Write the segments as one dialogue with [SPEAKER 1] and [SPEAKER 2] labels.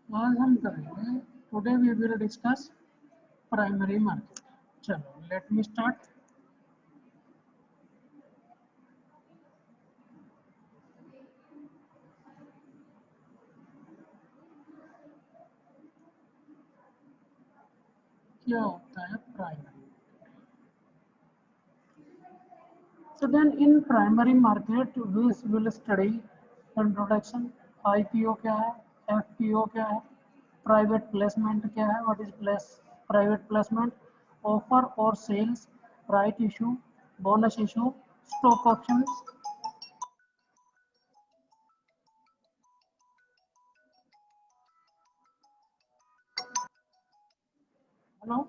[SPEAKER 1] आज हम करेंगे today we will discuss primary market. चलो लेट मी स्टार्ट। क्या होता है primary? So then in primary market we will study introduction, IPO क्या है, FPO क्या है, प्राइवेट प्लेसमेंट क्या है, what is private placement, offer और sales, right issue, bonus issue, stock options. Hello,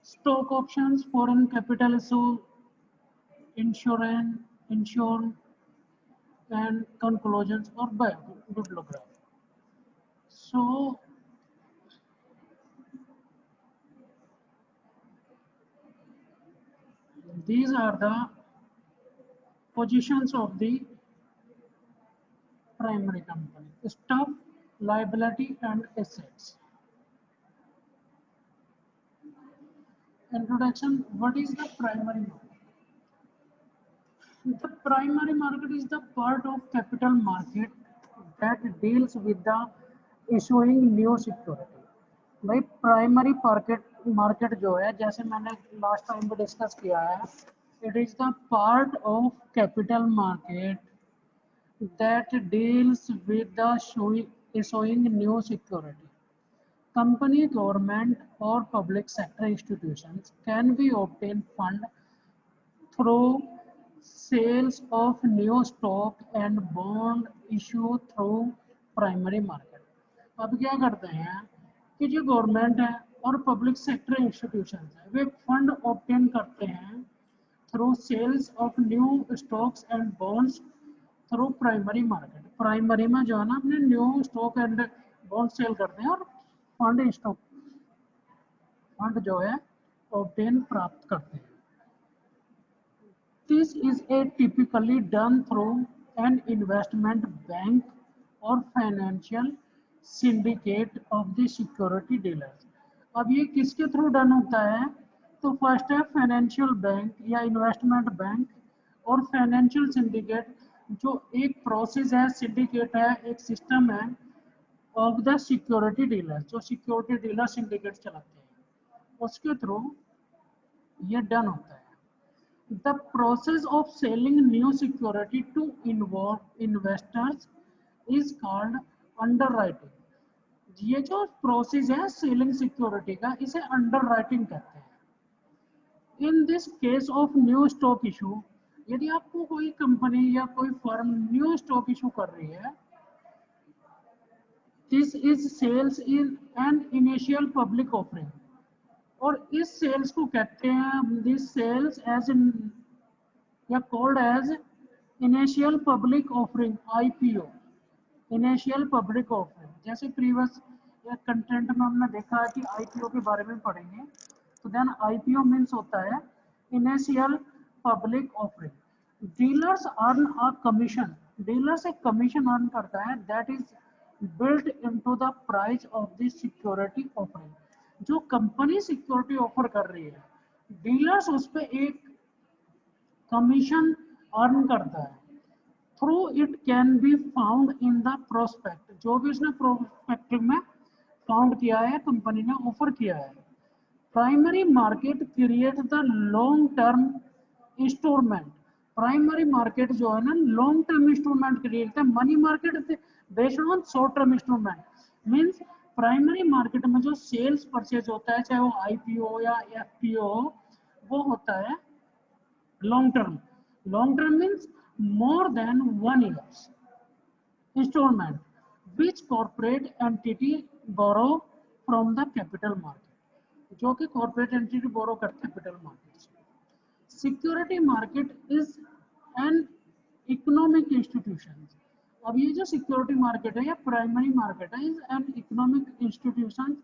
[SPEAKER 1] stock options, foreign capital issue, insurance, insurance and conclusions or bibliography. So these are the positions of the primary company: staff, liability, and assets. Introduction: what is the primary market? The primary market is the part of capital market that deals with the issuing new security. भाई primary market जो है, जैसे मैंने last time पे discuss किया है, it is the part of capital market that deals with the issuing new security. Company, government, or public sector institutions can be obtain fund through sales of new stock and bond issue through primary market. अब क्या करते हैं कि जो government है और public sector institution है, वे fund obtain करते हैं through sales of new stocks and bonds through primary market. Primary में जो है ना, अपने new stock and bond sale करते हैं और फंड जो है ऑब्टेन प्राप्त करते हैं। This is a typically done through an investment bank or financial syndicate of the security dealers. अब ये किसके थ्रू डन होता है? तो फर्स्ट है फाइनेंशियल बैंक या इन्वेस्टमेंट बैंक और फाइनेंशियल सिंडिकेट, जो एक प्रोसेस है, सिंडिकेट है, एक सिस्टम है ऑफ द सिक्योरिटी डीलर, जो सिक्योरिटी डीलर सिंडिकेट चलाते हैं, उसके थ्रू ये डन होता है। The process of selling new security to investors is called underwriting. ये जो प्रोसेस है सेलिंग सिक्योरिटी का, इसे अंडरराइटिंग कहते हैं। In this case of new stock issue, यदि आपको कोई कंपनी या कोई फर्म न्यू स्टॉक इशू कर रही है, this is sales in an initial public offering, और इस सेल्स को कहते हैं, दिस सेल्स एज या called as initial public offering, IPO, initial public offering. जैसे प्रीवियस कंटेंट में हमने देखा है कि आईपीओ के बारे में पढ़ेंगे, तो देन आईपीओ मीन्स होता है initial public offering. Dealers earn a commission, dealer से कमीशन अर्न करता है, that is built into the price of the security offering. जो कंपनी सिक्योरिटी ऑफर कर रही है, डीलर्स उस पर एक कमीशन अर्न करता है। Through it can be found in the prospect, जो भी उसने प्रोस्पेक्टिव में फाउंड किया है, कंपनी ने ऑफर किया है। Primary market create the long term instalment, primary market जो है ना, लॉन्ग टर्म इंस्टॉलमेंट क्रिएट करता है। Money market based on short term instalment means primary market में जो सेल्स परचेज होता है, चाहे वो आईपीओ या एफपीओ, वो होता है long term. Long term means more than 1 year installment, which corporate entity borrow from the capital market, जो कि कॉर्पोरेट एंटिटी बोरो करते हैं कैपिटल मार्केट से। Security market is an economic institution. अब ये जो सिक्योरिटी मार्केट है या प्राइमरी मार्केट है, is an economic institution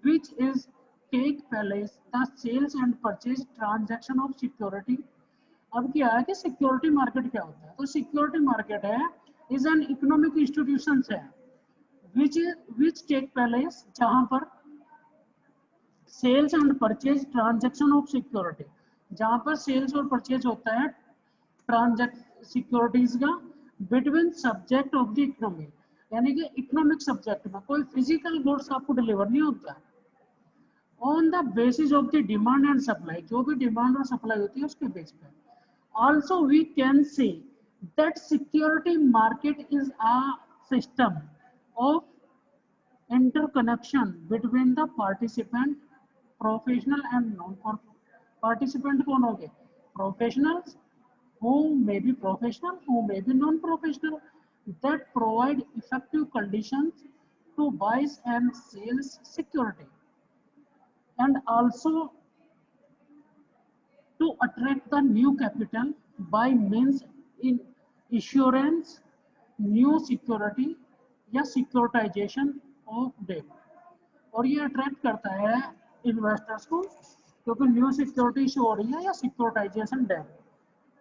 [SPEAKER 1] which is take place the sales and purchase transaction of security. अब क्या है कि सिक्योरिटी मार्केट क्या होता है, तो सिक्योरिटी मार्केट है इज एन इकोनॉमिक इंस्टीट्यूशन है विच टेक प्लेस, जहां पर sales and purchase transaction of security, जहां पर सेल्स और परचेज होता है ट्रांजैक्ट सिक्योरिटीज का between subject of the economy, यानी कि इकोनॉमिक सब्जेक्ट में कोई फिजिकल गुड्स आपको डिलीवर नहीं होता, on the basis of the demand and supply, जो भी डिमांड और सप्लाई होती है उसके बेस पे। Also we can say that security market is a system of interconnection between the participant, professional and non-participant कौन हो गए, professionals who may be professional, who may be non-professional, that provide effective conditions to buy and sales security, and also to attract the new capital by means in issuance, new security या securitization of debt। और ये attract करता है investors को क्योंकि new security issue हो रही है या securitisation debt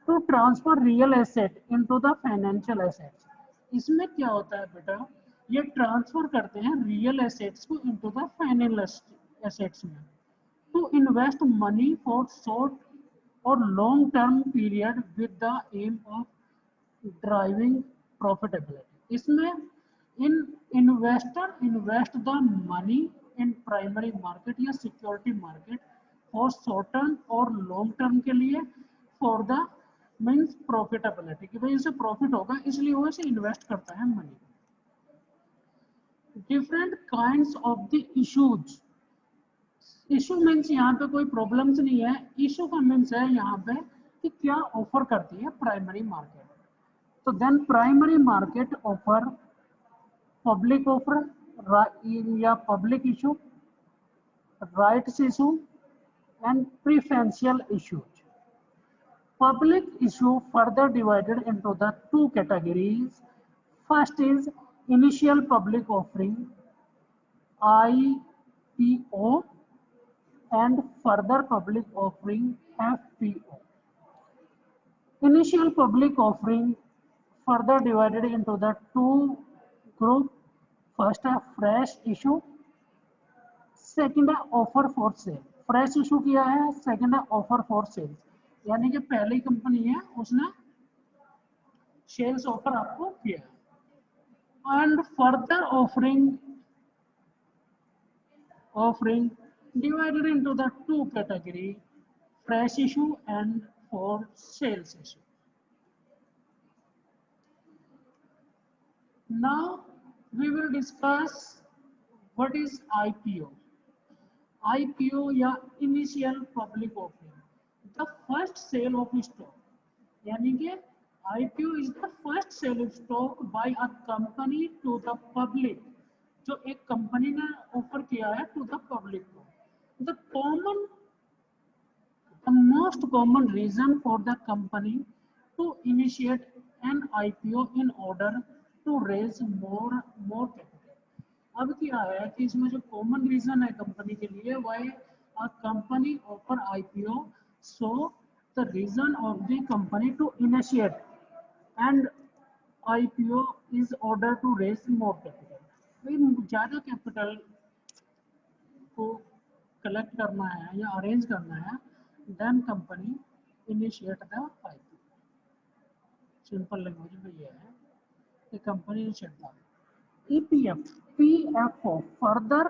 [SPEAKER 1] to transfer real asset into the financial assets. इसमें क्या होता है बेटा, ये ट्रांसफर करते हैं रियल एसेट्स को इनटू द फाइनेंशियल एसेट्स में to invest money for short और long term period with the aim of driving profitability. इसमें इन investor invest the money in primary market या security market for short term और long term के लिए for the means profitability, कि भाई इसे प्रॉफिट होगा इसलिए वो इसे इन्वेस्ट करता है money. Different kinds of the issues, issue means यहाँ पे कोई प्रॉब्लम्स नहीं है, इशू का मीन्स है यहाँ पे कि क्या ऑफर करती है प्राइमरी मार्केट। तो then primary market offer public offer या public issue, rights issue and preferential issues. Public issue further divided into the two categories. First is initial public offering IPO and further public offering FPO. Initial public offering further divided into the two group. First है fresh issue, second है offer for sale। fresh issue किया है, second है offer for sale, यानी कि पहली company है उसने शेयर्स ऑफर आपको किया। And further offering divided into the two category, fresh issue and for sales issue. Now we will discuss what is IPO. IPO या initial public offering, the first sale of stock, यानी कि IPO is the first sale of stock by a company to the public, जो एक company ने offer किया है to the public को। The most common reason for the company to initiate N IPO in order to raise more capital. अब क्या है कि इसमें जो कॉमन रीजन है कंपनी के लिए why a company offer IPO, so the reason of the company to initiate and IPO is order to raise more capital. ज़्यादा कैपिटल को कलेक्ट करना है या अरेंज करना है, then company initiate the IPO। Simple language में ये है कि company initiate the EPF, PFO further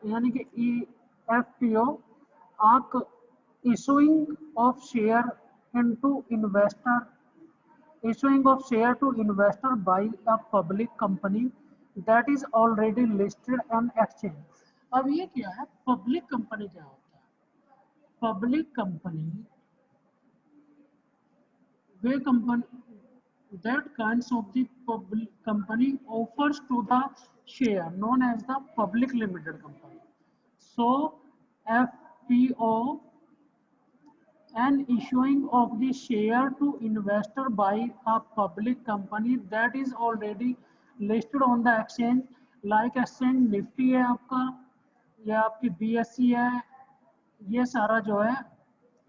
[SPEAKER 1] यानी कि EFPO आक issuing of share to investor by a public company that is already listed on exchange। अब ये क्या है, पब्लिक कंपनी क्या होता है, public company, where company that kinds of the public company offers to the share known as the public limited company. So FPO, and issuing of the share to investor by a public company that is already listed on the exchange, like exchange Nifty है आपका, या आपकी BSc है, ये सारा जो है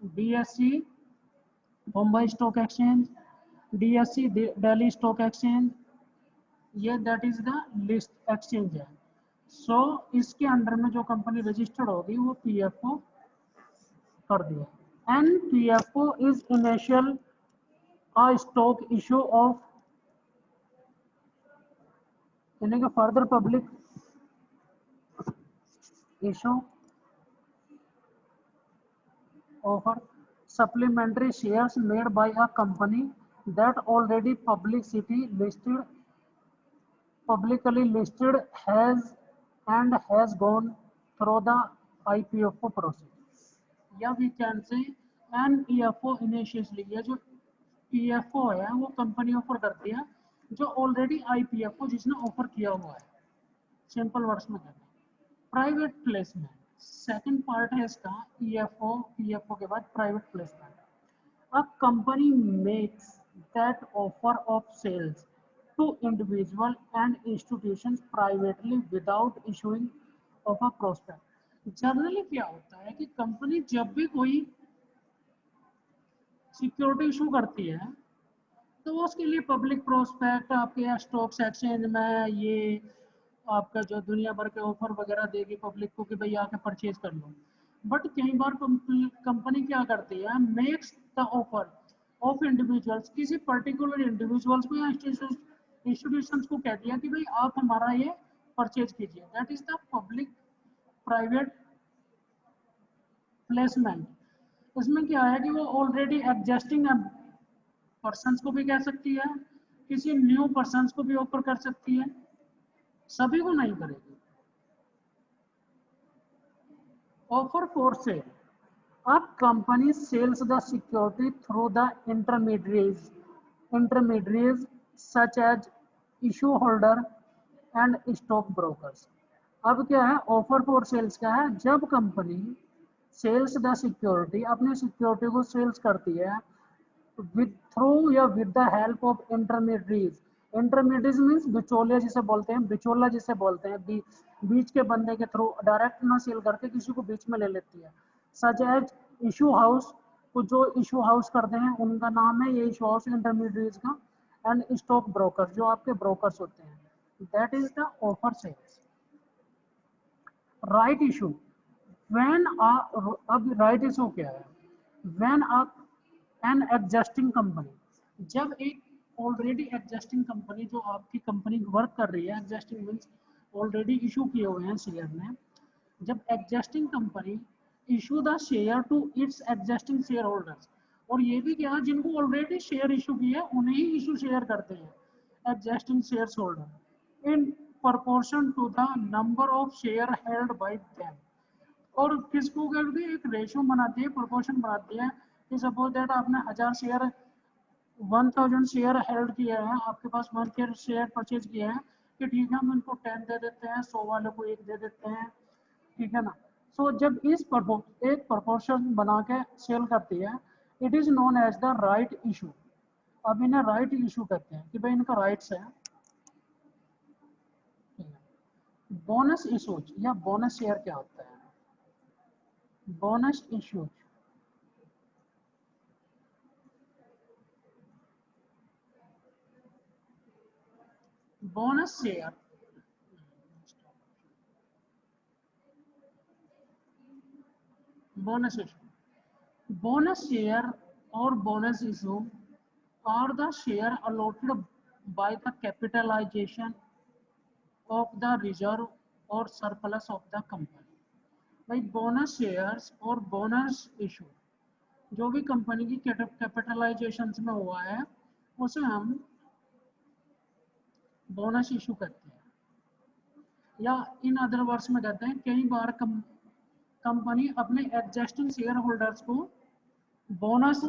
[SPEAKER 1] BSC Bombay stock exchange, DSC Delhi stock exchange, ये that is the list exchange है. सो इसके अंडर में जो कंपनी रजिस्टर्ड होगी वो पीएफओ कर दिया. And PFO is initial a stock issue of यानी कि further public issue offer supplementary shares made by a company that already publicly listed has gone through the IPO process. या we can say an EFO initially, ये जो PFO है वो company offer करती है जो ऑलरेडी IPFO जिसने offer किया हुआ है. सिंपल वर्ड्स में कहते हैं प्राइवेट प्लेसमेंट. सेकंड पार्ट है इसका EFO, PFO के बाद private placement. A company makes that offer of sales to individual and institutions privately without issuing of a prospect. Generally क्या होता है कि कंपनी जब भी कोई सिक्योरिटी इशू करती है तो वो उसके लिए पब्लिक प्रोस्पेक्ट आपके स्टॉक्स एक्सचेंज में ये आपका जो दुनिया भर के ऑफर वगैरह देगी पब्लिक को कि भाई आके परचेज कर लो. बट कई बार कंपनी क्या करती है, makes the offer of individuals, किसी पर्टिकुलर इंडिविजुअल्स को या इंस्टीट्यूशंस को कहती है कि भाई आप हमारा ये परचेज कीजिए. That is the public private placement. इसमें क्या है कि वो ऑलरेडी एग्जिस्टिंग पर्सन्स को भी कह सकती है, किसी न्यू पर्सन्स को भी ऑफर कर सकती है, सभी को नहीं करेगी. Offer for sale. A company sells the security through the intermediaries such as issue holder and stock brokers. अब क्या है ऑफर फॉर सेल्स क्या है, जब कंपनी सेल्स द सिक्योरिटी अपनी सिक्योरिटी को सेल्स करती है विद थ्रू या with the help of intermediates. Intermediates means बिचौलिया जिसे बोलते हैं, बिचौला जिसे बोलते हैं, बीच के बंदे के थ्रू डायरेक्ट ना सेल करके किसी को बीच में ले लेती है. सच एज इशू हाउस, को जो इशू हाउस करते हैं उनका नाम है ये इशू हाउस इंटरमीडिएट्स का. एंड स्टॉक ब्रोकर जो आपके ब्रोकर्स होते हैं, that is the offer sales. Right issue. When अब राइट इशू क्या है, व्हेन एन एग्जिस्टिंग कंपनी, जब एक ऑलरेडी एग्जिस्टिंग कंपनी जो आपकी कंपनी वर्क कर रही है, एग्जिस्टिंग मींस ऑलरेडी इशू किए हुए हैं शेयर ने, जब existing company issue the share to its existing share holders, और ये भी क्या जिनको ऑलरेडी शेयर इशू किया है उन्हें ही इशू शेयर करते हैं existing share holder in proportion to the number of share held by them. और किसको करती है, एक रेशियो बनाती है, प्रोपोर्शन बनाती है कि सपोज दैट आपने 1000 शेयर 1000 शेयर हेल्ड किया है, आपके पास 1 शेयर परचेज किया है, कि ठीक है हम इनको 10 दे देते हैं, 100 वालों को 1 दे देते हैं, ठीक है ना. सो जब इस एक प्रोपोर्शन बना के सेल करती है, it is known as the right issue. अब इन्हें राइट इशू कहते हैं कि भाई इनका राइट्स है. बोनस इशूज या बोनस शेयर क्या होता है, bonus issues bonus share bonus issue. Bonus share or bonus issue are the share allotted by the capitalization of the reserve or surplus of the company. भाई bonus shares और bonus issue जो भी company की capitalisation में हुआ है उसे हम बोनस इशू करते हैं, या इन अदर वर्ड्स में कहते हैं कई बार कंपनी अपने एग्जिस्टिंग शेयर होल्डर्स को बोनस,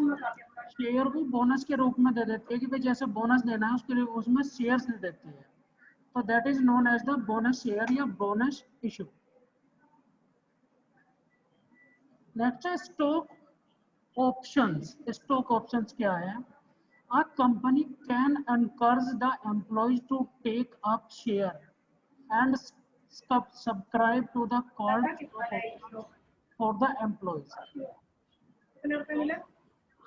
[SPEAKER 1] शेयर को बोनस के रूप में दे देती है कि भाई जैसे बोनस देना है उसके लिए उसमें शेयर्स दे देती है, तो that is known as the bonus share या बोनस इशू। नेक्स्ट है स्टॉक ऑप्शंस। स्टॉक ऑप्शंस क्या है? A company can encourage the employees to take up share and subscribe to the called stock options for the employees।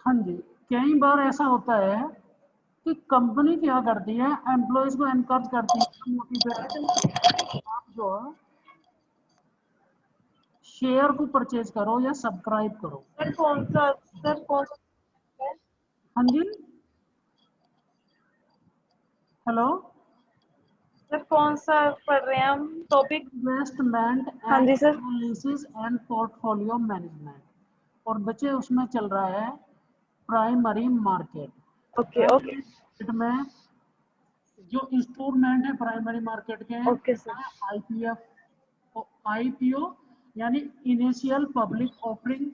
[SPEAKER 1] हाँ जी, कई बार ऐसा होता है कि कंपनी क्या करती है, एम्प्लॉयज को एनकरेज करती है, मोटिवेट, आप जो है शेयर को परचेज करो या सब्सक्राइब करो।
[SPEAKER 2] सर कौन सा, सर कौन सा?
[SPEAKER 1] हाँ जी, हेलो
[SPEAKER 2] सर कौन सा पढ़ रहे हैं हम टॉपिक?
[SPEAKER 1] इन्वेस्टमेंट
[SPEAKER 2] हाँ
[SPEAKER 1] एंड
[SPEAKER 2] जी sir.
[SPEAKER 1] Analysis and portfolio management, और बच्चे उसमें चल रहा है primary market.
[SPEAKER 2] Okay okay
[SPEAKER 1] market में जो इंस्ट्रूमेंट है प्राइमरी मार्केट के हैं,
[SPEAKER 2] ओके सर।
[SPEAKER 1] आईपीएफ, आईपीओ यानी इनिशियल पब्लिक ऑफरिंग,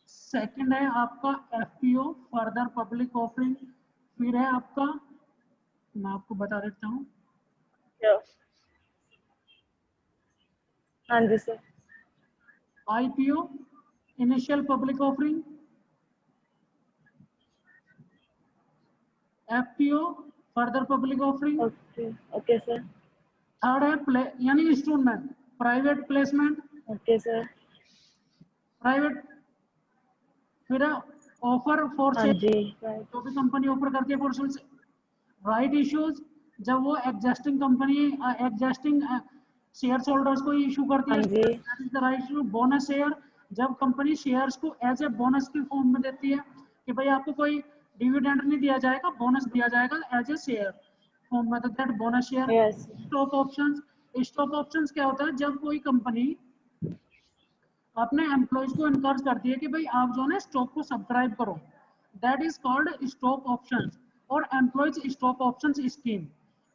[SPEAKER 1] सेकंड है आपका एफपीओ फर्दर पब्लिक ऑफरिंग, फिर है आपका, मैं आपको बता देता हूँ,
[SPEAKER 2] हाँ जी sir.
[SPEAKER 1] IPO initial public offering, FPO further public offering,
[SPEAKER 2] okay okay sir.
[SPEAKER 1] Third है प्ले यानी instrument private placement,
[SPEAKER 2] okay sir.
[SPEAKER 1] Private, फिर ऑफर फॉर
[SPEAKER 2] हाँ
[SPEAKER 1] सेल,
[SPEAKER 2] जी
[SPEAKER 1] जो भी कंपनी ऑफर करती है फॉर सेल, राइट इश्यूज जब वो existing company existing share holders को इशू करती
[SPEAKER 2] हाँ
[SPEAKER 1] है,
[SPEAKER 2] जी
[SPEAKER 1] that is the right issue. Bonus share जब कंपनी शेयर्स को एज ए बोनस के फॉर्म में देती है कि भाई आपको कोई डिविडेंड नहीं दिया जाएगा, बोनस दिया जाएगा एज ए शेयर फॉर्म में, तो that bonus share.
[SPEAKER 2] Yes.
[SPEAKER 1] Stock options, stock options क्या होता है? जब कोई कंपनी अपने एम्प्लॉयज को इनकरेज करती है कि भाई आप जो है स्टॉक को सब्सक्राइब करो, that is called stock options. और employees stock options scheme,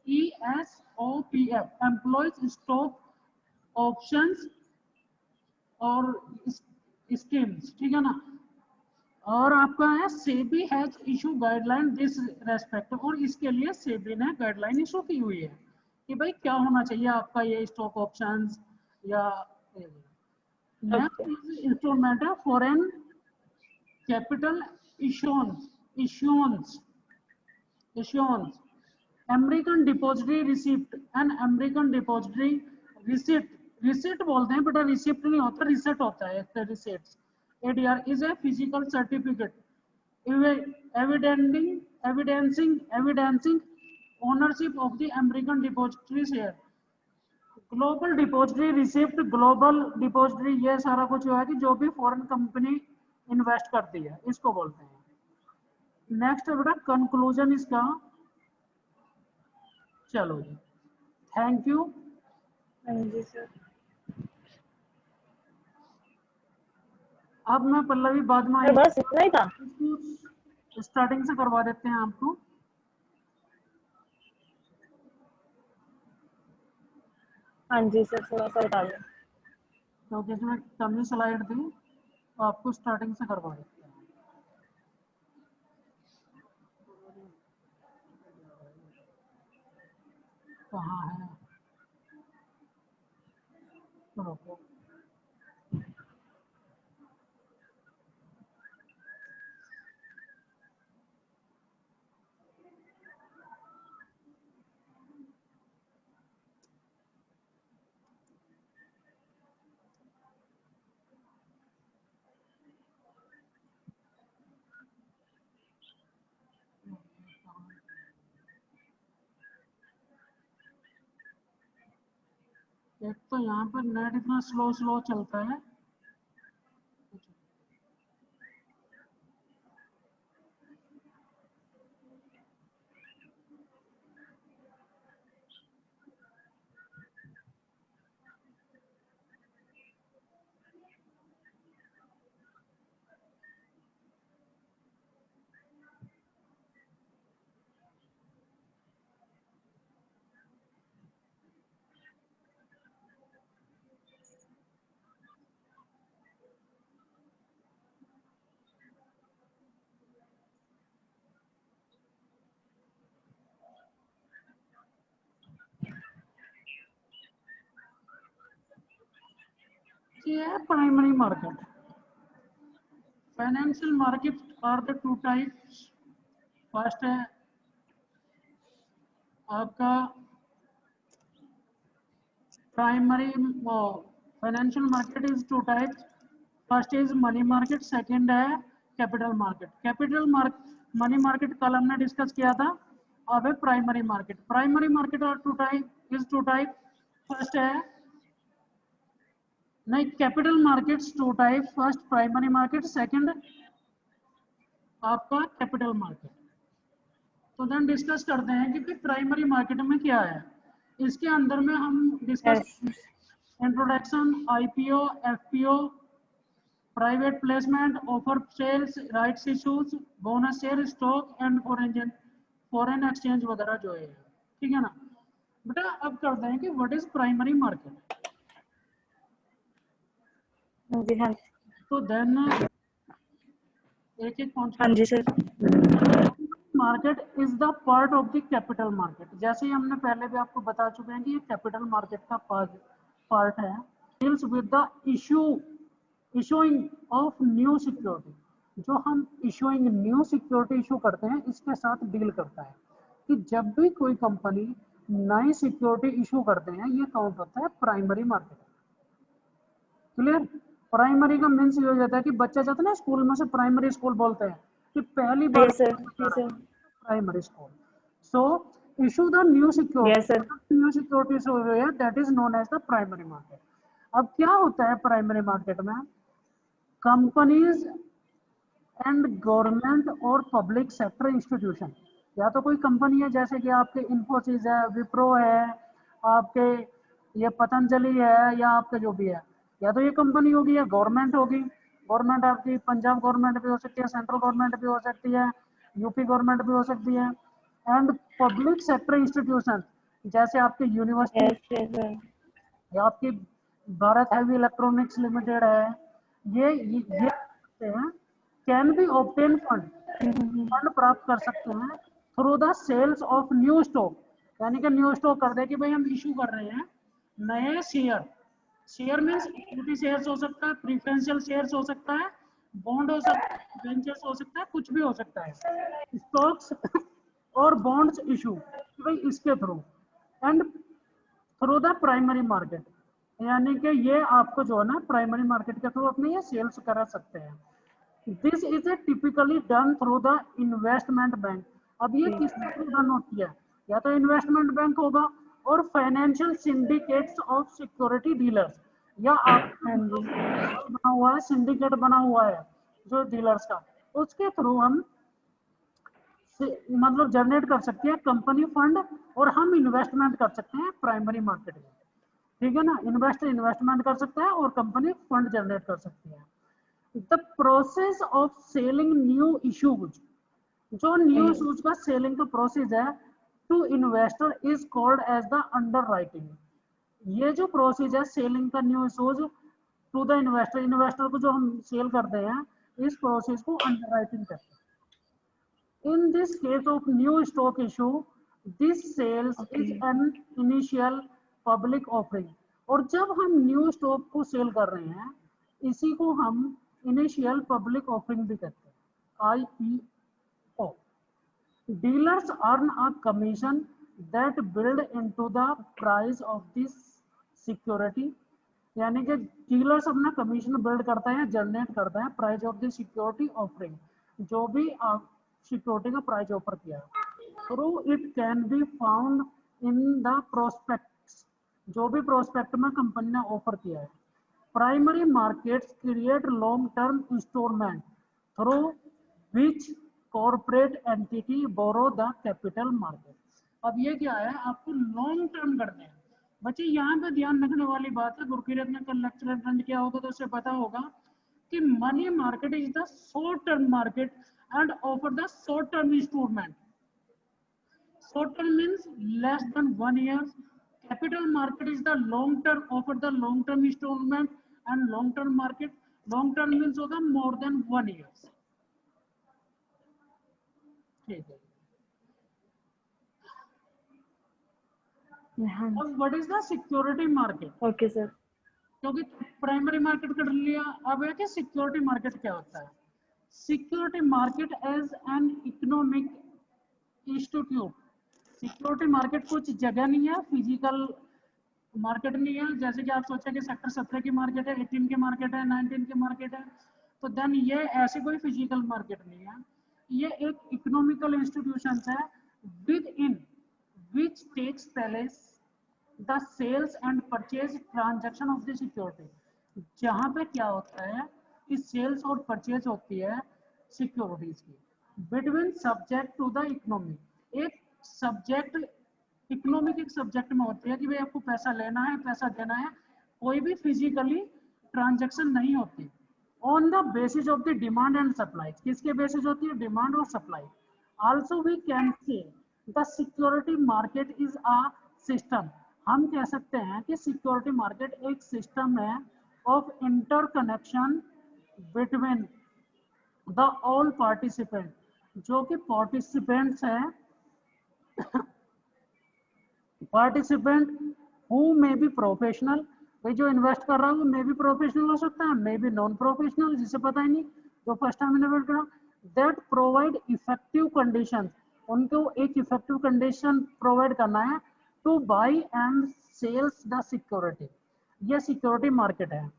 [SPEAKER 1] ESOPF, employees stock options और स्कीम्स, ठीक है ना। और आपका है SEBI has issue guideline this respect, और इसके लिए सेबी ने गाइडलाइन इशू की हुई है कि भाई क्या होना चाहिए आपका ये स्टॉक ऑप्शंस या।
[SPEAKER 2] ओके
[SPEAKER 1] नेक्स्ट इंस्ट्रूमेंट है foreign capital insurance, insurance, insurance, American depository receipt and American depository receipt, receipt बोलते हैं बेटा, रिसिप्ट नहीं होता, रिसिप्ट होता है, receipt. ADR is a physical certificate evidencing ownership of the American depository share। Global depository receipt, global depository, ये सारा कुछ जो है कि जो भी फॉरेन कंपनी इन्वेस्ट करती है इसको बोलते हैं। नेक्स्ट है बेटा कंक्लूजन इसका। चलो जी, थैंक यू।
[SPEAKER 2] हाँ जी सर।
[SPEAKER 1] अब मैं पल्लवी बाद में
[SPEAKER 2] सर
[SPEAKER 1] आएंगे,
[SPEAKER 2] बस इतना ही था?
[SPEAKER 1] इसको स्टार्टिंग से करवा देते हैं आपको।
[SPEAKER 2] हाँ जी सर थोड़ा सा बता दो।
[SPEAKER 1] क्योंकि इसमें कमी स्लाइड थी तो आपको स्टार्टिंग से करवा देते हैं। कहाँ है, रुको। एक तो यहाँ पर नेट इतना स्लो स्लो चलता है। ये है primary market. Financial market are the two types. First है आपका primary financial market is two types. First is money market, second है capital market. Capital market money market कल हमने डिस्कस किया था। अब है प्राइमरी मार्केट। प्राइमरी मार्केट और टू टाइप। फर्स्ट है नहीं, capital markets two type. First primary market, second आपका कैपिटल मार्केट। तो देन डिस्कस करते हैं कि प्राइमरी मार्केट में क्या है। इसके अंदर में हम discuss
[SPEAKER 2] Yes.
[SPEAKER 1] Introduction, IPO, FPO, private placement, offer sales, rights issues, bonus share, stock and foreign exchange वगैरह जो है, ठीक है ना बेटा। अब करते हैं कि व्हाट इज प्राइमरी मार्केट।
[SPEAKER 2] जी हाँ।
[SPEAKER 1] तो देन एक एक पॉइंट
[SPEAKER 2] हाँ
[SPEAKER 1] करते
[SPEAKER 2] जी
[SPEAKER 1] हैं।
[SPEAKER 2] Sir.
[SPEAKER 1] Market is the part of the capital market. जैसे ही हमने पहले भी आपको बता चुके हैं कि ये कैपिटल मार्केट का पार्ट है। Deals with the issuing of new security. जो हम इशूइंग न्यू सिक्योरिटी इशू करते हैं, इसके साथ डील करता है कि जब भी कोई कंपनी नई सिक्योरिटी इशू करते हैं, ये काउंट होता है प्राइमरी मार्केट। क्लियर? प्राइमरी का मीन्स ये हो जाता है कि बच्चा जाता है ना स्कूल में, से प्राइमरी स्कूल बोलते हैं कि पहली बार
[SPEAKER 2] yes sir. Yes sir.
[SPEAKER 1] Primary school. So issue the new
[SPEAKER 2] yes sir.
[SPEAKER 1] Security, new security issue हुई है, that is known as the primary market. अब क्या होता है प्राइमरी मार्केट में? कंपनीज एंड गवर्नमेंट और पब्लिक सेक्टर इंस्टीट्यूशन, या तो कोई कंपनी है जैसे कि आपके इन्फोसिस है, विप्रो है, आपके ये पतंजलि है, या आपके जो भी है, या तो ये कंपनी होगी या गवर्नमेंट होगी। गवर्नमेंट आपकी पंजाब गवर्नमेंट भी हो सकती है, सेंट्रल गवर्नमेंट भी हो सकती है, यूपी गवर्नमेंट भी हो सकती है। एंड पब्लिक सेक्टर इंस्टीट्यूशन जैसे आपकी यूनिवर्सिटी
[SPEAKER 2] यस यस सर।
[SPEAKER 1] या आपकी भारत हैवी इलेक्ट्रॉनिक्स लिमिटेड है, ये हैं can be obtain fund, fund प्राप्त कर सकते हैं through the sales of new stock. यानी कि न्यू स्टॉक कर दे कि भाई हम इशू कर रहे हैं नए share. Share means equity shares हो सकता है, प्रीफरेंशियल शेयर्स हो सकता है, बॉन्ड हो सकता है, वेंचर्स हो सकता है, कुछ भी हो सकता है, स्टॉक्स और बॉन्ड्स इशू भाई इसके through. And through the primary market, यानी कि ये आपको जो है ना प्राइमरी मार्केट के थ्रू अपने ये सेल्स करा सकते हैं। This is a typically done through the investment bank. अब ये किसके थ्रू डन होती है? या तो इन्वेस्टमेंट बैंक होगा और financial syndicates of security dealers, या
[SPEAKER 2] हाँ जी।
[SPEAKER 1] बना हुआ है, सिंडिकेट बना हुआ है जो डीलर्स का, उसके थ्रू हम मतलब जनरेट कर सकते हैं कंपनी फंड, और हम इन्वेस्टमेंट कर सकते हैं प्राइमरी मार्केट में। ठीक है ना, इन्वेस्टर इन्वेस्टमेंट कर सकता है और कंपनी फंड जनरेट कर सकती है। The process of selling new issues, जो न्यू इशूज का सेलिंग का प्रोसेस है to investor is called as the underwriting. ये जो प्रोसेस है सेलिंग का new issues to the investor, investor को जो हम सेल करते हैं, इस प्रोसेस को अंडर राइटिंग कहते हैं। In this case of new stock issue, this sales is
[SPEAKER 2] okay.
[SPEAKER 1] an initial public offering। और जब हम न्यू स्टॉक को सेल कर रहे हैं, इसी को हम इनिशियल पब्लिक ऑफरिंग भी कहते हैं, IPO। Dealers earn a commission that build into the price of this security। यानी कि डीलर्स अपना कमीशन बिल्ड करता है, जनरेट करता है price of the security offering, जो भी सिक्योरिटी का प्राइस ऑफर किया through it can be found in the prospectus, जो भी प्रोस्पेक्ट में कंपनी ने ऑफर किया है। Primary markets create long term installment through which corporate entity borrow the capital market. अब ये क्या है, आपको लॉन्ग टर्म करते हैं बच्चे। यहाँ पे ध्यान रखने वाली बात है, गुरकीरत ने कल लेक्चर अटेंड किया होगा तो उसे पता होगा कि money market is the short term market and offer the short term installment. Short term means less than 1 year। Capital market is the long term, offer the long term installment and long term market. Long term means होगा more than 1 year। ठीक है।
[SPEAKER 2] हाँ।
[SPEAKER 1] अब what is the security market?
[SPEAKER 2] Okay sir.
[SPEAKER 1] क्योंकि primary market कर लिया। अब है कि सिक्योरिटी मार्केट क्या होता है। Security market as an economic institute. Security market कुछ जगह नहीं है, फिजिकल मार्केट नहीं है। जैसे कि आप सोचे कि सेक्टर 17 की मार्केट है, 18 की मार्केट है, 19 की मार्केट है, तो देन ये ऐसी कोई फिजिकल मार्केट नहीं है। ये एक इकोनॉमिकल इंस्टीट्यूशन है within which takes place the sales and purchase transaction of the security. जहाँ पे क्या होता है कि सेल्स और परचेज होती है सिक्योरिटीज की between subject to the economy. एक सब्जेक्ट इकोनॉमिक एक सब्जेक्ट में होती है कि भाई आपको पैसा लेना है, पैसा देना है, कोई भी फिजिकली ट्रांजैक्शन नहीं होती। On the basis of the demand and supply. किसके बेसिस होती है? डिमांड और supply. Also we can say the security market is a system. हम कह सकते हैं कि सिक्योरिटी मार्केट एक सिस्टम है of interconnection between the all participant. जो कि पार्टिसिपेंट्स हैं, participant who may be professional. भाई जो इन्वेस्ट कर रहा है वो मे बी प्रोफेशनल हो सकता है, मे बी नॉन प्रोफेशनल, जिसे पता ही नहीं, जो फर्स्ट टाइम इन्वेस्ट करा। That provide effective condition. उनको एक इफेक्टिव कंडीशन प्रोवाइड करना है to buy and sales the security. ये सिक्योरिटी मार्केट है।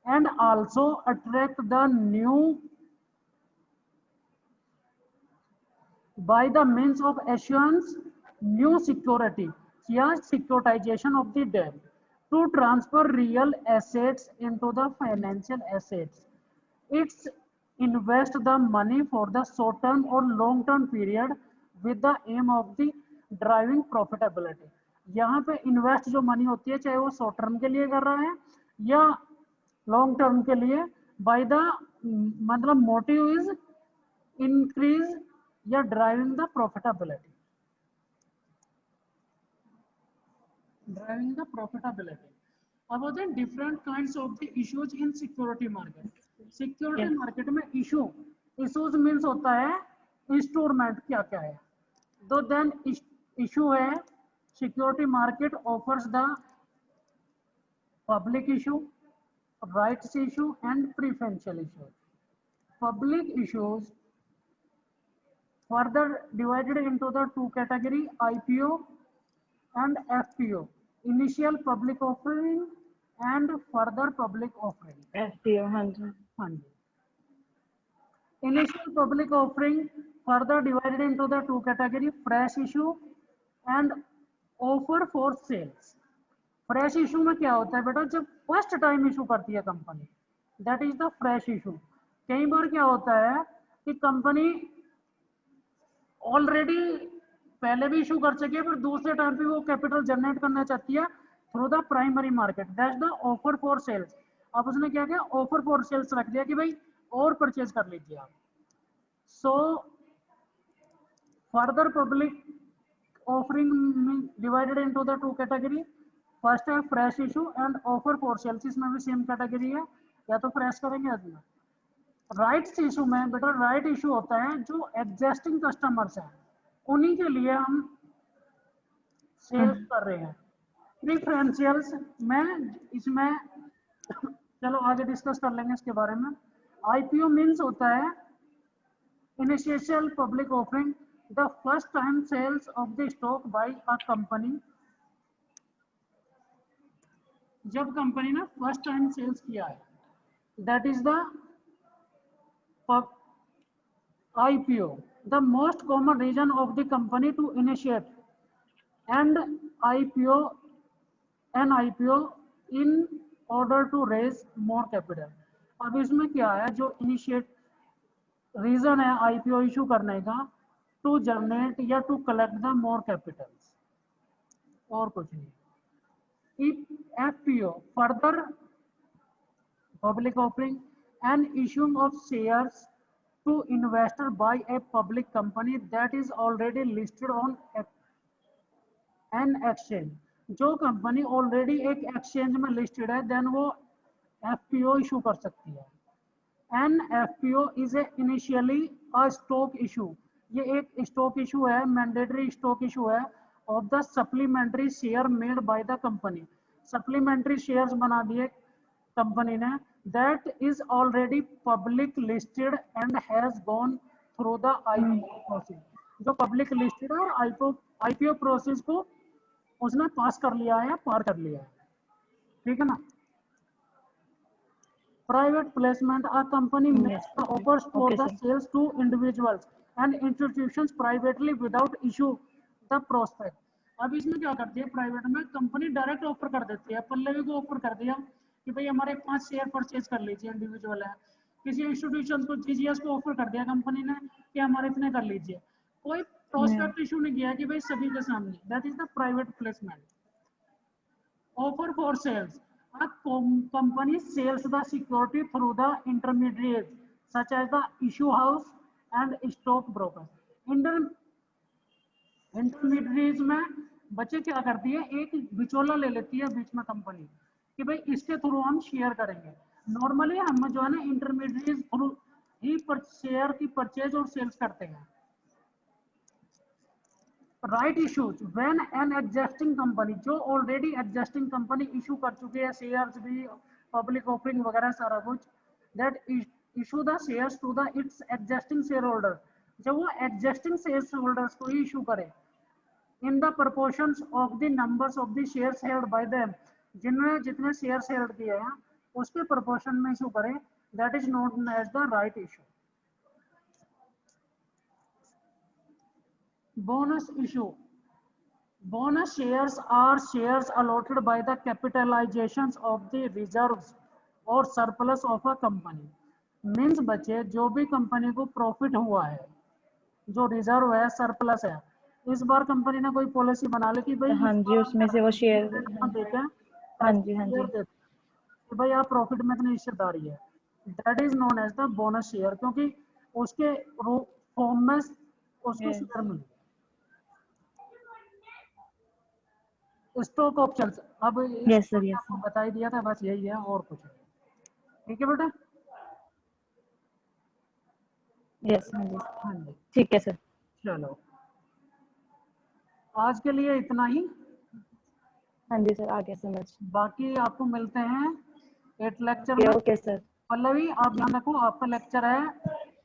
[SPEAKER 1] And also attract the new by the means of assurance new security या securitization of the debt to transfer real assets into the financial assets. It's invest the money for the short term or long term period with the aim of the driving profitability. यहाँ पे invest जो money होती है चाहे वो short term के लिए कर रहा है या लॉन्ग टर्म के लिए, बाय द मतलब मोटिव इज increase या driving the profitability, driving the profitability. About the different kinds of the issues in security market. Security
[SPEAKER 2] Yes.
[SPEAKER 1] market में issues means होता है इंस्टॉलमेंट क्या क्या है। तो देन इशू है security market offers the public issue, rights issue and preferential issue. Public issues further divided into the two category IPO and FPO, initial public offering and further public offering।
[SPEAKER 2] FPO, हाँ जी।
[SPEAKER 1] हाँ जी, initial public offering further divided into the two category fresh issue and offer for sales। Fresh issue में क्या होता है बेटा, जब first time issue करती है company, that is the fresh issue. कई बार क्या होता है कि कंपनी ऑलरेडी पहले भी इशू कर चुकी है पर दूसरे टाइम पे वो कैपिटल जनरेट करना चाहती है through the primary market, that's the offer for sales. अब उसने क्या किया, ऑफर फॉर सेल्स रख दिया कि भाई और परचेज कर लीजिए आप। So further public offering divided into the two category. First है fresh issue and offer for sales, इसमें भी सेम कैटेगरी है, या तो फ्रेश करेंगे या राइट्स इशू में बेटा राइट इशू होता है जो एग्जिस्टिंग कस्टमर्स हैं उन्हीं के लिए हम सेल्स कर रहे हैं। प्रीफरेंशियल्स में इसमें चलो आगे डिस्कस कर लेंगे इसके बारे में। आईपीओ मींस होता है initial public offering, the first time sales of the stock by a company. जब कंपनी ने फर्स्ट टाइम सेल्स किया है, that is the IPO, the most common reason of the company to initiate and IPO an IPO in order to raise more capital। अब इसमें क्या है, जो initiate reason है IPO इशू करने का, टू जनरेट या to collect the more capitals, और कुछ नहीं। FPO further public offering and issuing of shares to investor by a public company that is already listed on an exchange। जो company already एक exchange में listed है then वो FPO issue कर सकती है। An FPO is a initially a stock issue. ये एक स्टॉक इशू है, मैंडेटरी स्टॉक इशू है of the supplementary share made by the company. Supplementary shares बना दिए कंपनी ने that is already public listed and has gone through the IPO process, जो public listed है और आईपीओ प्रोसेस को उसने पास कर लिया है, पार कर लिया है, ठीक है ना। Private placement, a company makes the offers for
[SPEAKER 3] Okay,
[SPEAKER 1] the
[SPEAKER 3] sir.
[SPEAKER 1] sales to individuals and institutions privately without issue the prospect। अब इसमें क्या करती है, प्राइवेट में कंपनी डायरेक्ट ऑफर कर देती है, पल्लवी को ऑफर कर दिया कि भाई हमारे 5 शेयर परचेज कर लीजिए, इंडिविजुअल है। किसी इंस्टीट्यूशन को, जीजीएस को ऑफर कर दिया कंपनी ने कि हमारे इतने कर लीजिए, कोई प्रोस्पेक्ट इशू नहीं किया कि भाई सभी के सामने, that is the private placement. Offer for sales, a company sells the security through the intermediaries such as the issue house and stock broker। Intermediate में बच्चे क्या करती है, एक बिचौला ले लेती है बीच में कंपनी कि भाई इसके थ्रू हम शेयर करेंगे। नॉर्मली हम जो है ना इंटरमीडिएट थ्रू ही शेयर की परचेज और सेल्स करते हैं। Right issues, when an existing company, जो ऑलरेडी एग्जिस्टिंग कंपनी इशू कर चुकी है शेयर्स भी, पब्लिक ऑफरिंग वगैरह सारा कुछ, that issue the shares to the its existing share holder, जब वो एग्जिस्टिंग शेयर होल्डर्स को ही इशू करे, in the proportions of the numbers of the shares held by them, जिनमें जितने शेयर्स हेल्ड किए हैं उसके प्रपोर्शन में इशू करे, that is known as the right issue. Bonus issue, bonus shares are shares allotted by the capitalizations of the reserves or surplus of a company। Means बच्चे जो भी कंपनी को profit हुआ है, जो रिजर्व है, सरप्लस है, इस बार कंपनी ने कोई पॉलिसी बना ली कि भाई
[SPEAKER 3] हाँ जी, उसमें से वो शेयर,
[SPEAKER 1] देते हैं,
[SPEAKER 3] हाँ जी, हाँ जी,
[SPEAKER 1] कि भाई आप प्रॉफिट में इतनी हिस्सेदारी है, that is known as the bonus share, क्योंकि उसके फॉर्म में उसको शेयर मिले। स्टॉक ऑप्शंस, अब
[SPEAKER 3] यस सर, यस
[SPEAKER 1] आपको बता ही दिया था, बस यही है और कुछ नहीं, ठीक है बेटा।
[SPEAKER 3] यस, हाँ जी,
[SPEAKER 1] हाँ जी,
[SPEAKER 3] ठीक है सर।
[SPEAKER 1] चलो आज के लिए इतना ही।
[SPEAKER 3] हाँ जी सर, आ गया समझ।
[SPEAKER 1] बाकी आपको मिलते हैं 8 लेक्चर में।
[SPEAKER 3] Okay sir.
[SPEAKER 1] पल्लवी आप ध्यान रखो, आपका लेक्चर है,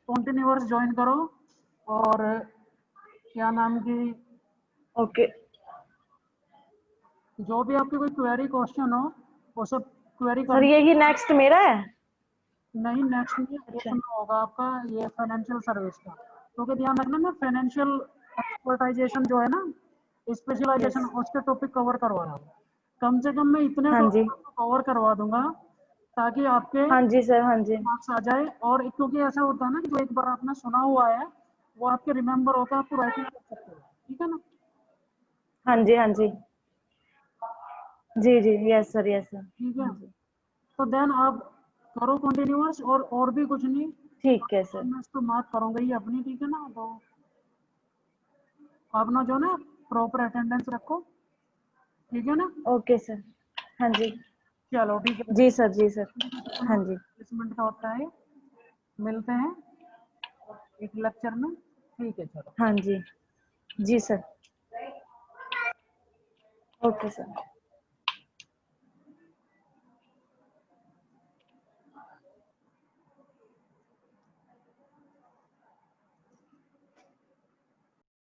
[SPEAKER 1] कंटिन्यूअस ज्वाइन करो, और क्या नाम की,
[SPEAKER 3] ओके
[SPEAKER 1] जो भी आपकी कोई क्वेरी क्वेश्चन हो वो सब क्वेरी
[SPEAKER 3] सर, यही नेक्स्ट मेरा है।
[SPEAKER 1] नहीं, नेक्स्ट नहीं,
[SPEAKER 3] अच्छा,
[SPEAKER 1] इसमें होगा आपका ये फाइनेंशियल सर्विस का, क्योंकि ध्यान रखना मैं फाइनेंशियल एक्सपर्टाइजेशन जो है ना, स्पेशलाइजेशन,
[SPEAKER 3] यस,
[SPEAKER 1] उसके टॉपिक कवर करवा रहा हूँ। कम से कम मैं इतने
[SPEAKER 3] हाँ जी,
[SPEAKER 1] टॉपिक कवर करवा दूंगा ताकि आपके
[SPEAKER 3] हाँ जी सर, हाँ जी,
[SPEAKER 1] मार्क्स आ जाए। और क्योंकि ऐसा होता है ना कि जो एक बार आपने सुना हुआ है वो आपके रिमेम्बर होता है, आपको राइटिंग कर सकते हो, ठीक है ना।
[SPEAKER 3] हाँ जी, हाँ जी, जी जी, यस सर, यस सर,
[SPEAKER 1] ठीक है,
[SPEAKER 3] हाँ जी,
[SPEAKER 1] तो देन आप करो कंटिन्यूअस, और भी कुछ नहीं,
[SPEAKER 3] ठीक है सर।
[SPEAKER 1] मैं इसको मार्क करूंगा ही अपनी, ठीक है ना। तो अपना जो ना प्रॉपर अटेंडेंस रखो, ठीक है ना।
[SPEAKER 3] ओके सर, हाँ जी,
[SPEAKER 1] चलो ठीक है,
[SPEAKER 3] जी सर, जी सर, हाँ जी,
[SPEAKER 1] 20 मिनट का होता है, मिलते हैं एक लेक्चर में, ठीक है, चलो।
[SPEAKER 3] हाँ जी, जी सर, ओके सर।